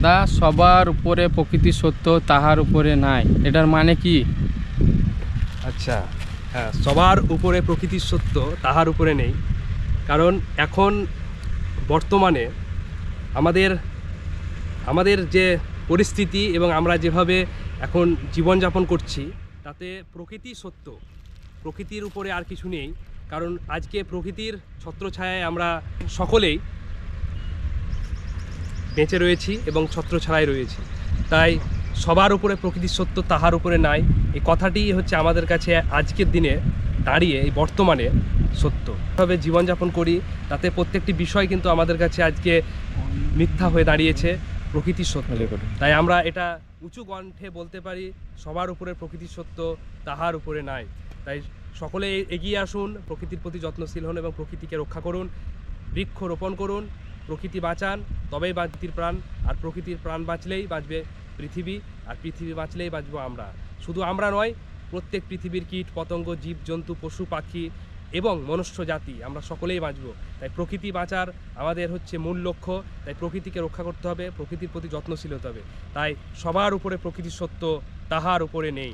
দা সবার উপরে প্রকৃতি সত্য, তাহার উপরে নাই, এটার মানে কি? আচ্ছা, হ্যাঁ, সবার উপরে প্রকৃতির সত্য, তাহার উপরে নেই। কারণ এখন বর্তমানে আমাদের আমাদের যে পরিস্থিতি এবং আমরা যেভাবে এখন জীবনযাপন করছি, তাতে প্রকৃতি সত্য, প্রকৃতির উপরে আর কিছু নেই। কারণ আজকে প্রকৃতির ছত্রছায়ায় আমরা সকলেই বেঁচে রয়েছি এবং ছত্রছায়ায় রয়েছি। তাই সবার উপরে প্রকৃতির সত্য, তাহার উপরে নাই, এই কথাটি হচ্ছে আমাদের কাছে আজকের দিনে দাঁড়িয়ে এই বর্তমানে সত্য। এভাবে জীবনযাপন করি, তাতে প্রত্যেকটি বিষয় কিন্তু আমাদের কাছে আজকে মিথ্যা হয়ে দাঁড়িয়েছে, প্রকৃতির সত্য। তাই আমরা এটা উঁচু কণ্ঠে বলতে পারি, সবার উপরে প্রকৃতির সত্য, তাহার উপরে নাই। তাই সকলে এগিয়ে আসুন, প্রকৃতির প্রতি যত্নশীল হন এবং প্রকৃতিকে রক্ষা করুন, বৃক্ষ রোপণ করুন, প্রকৃতি বাঁচান, তবেই প্রকৃতির প্রাণ। আর প্রকৃতির প্রাণ বাঁচলেই বাঁচবে পৃথিবী, আর পৃথিবী বাঁচলেই বাঁচবো আমরা। শুধু আমরা নয়, প্রত্যেক পৃথিবীর কীট পতঙ্গ, জীবজন্তু, পশু পাখি এবং মনুষ্য জাতি, আমরা সকলেই বাঁচব। তাই প্রকৃতি বাঁচার আমাদের হচ্ছে মূল লক্ষ্য। তাই প্রকৃতিকে রক্ষা করতে হবে, প্রকৃতির প্রতি যত্নশীল হতে হবে। তাই সবার উপরে প্রকৃতির সত্য, তাহার উপরে নেই।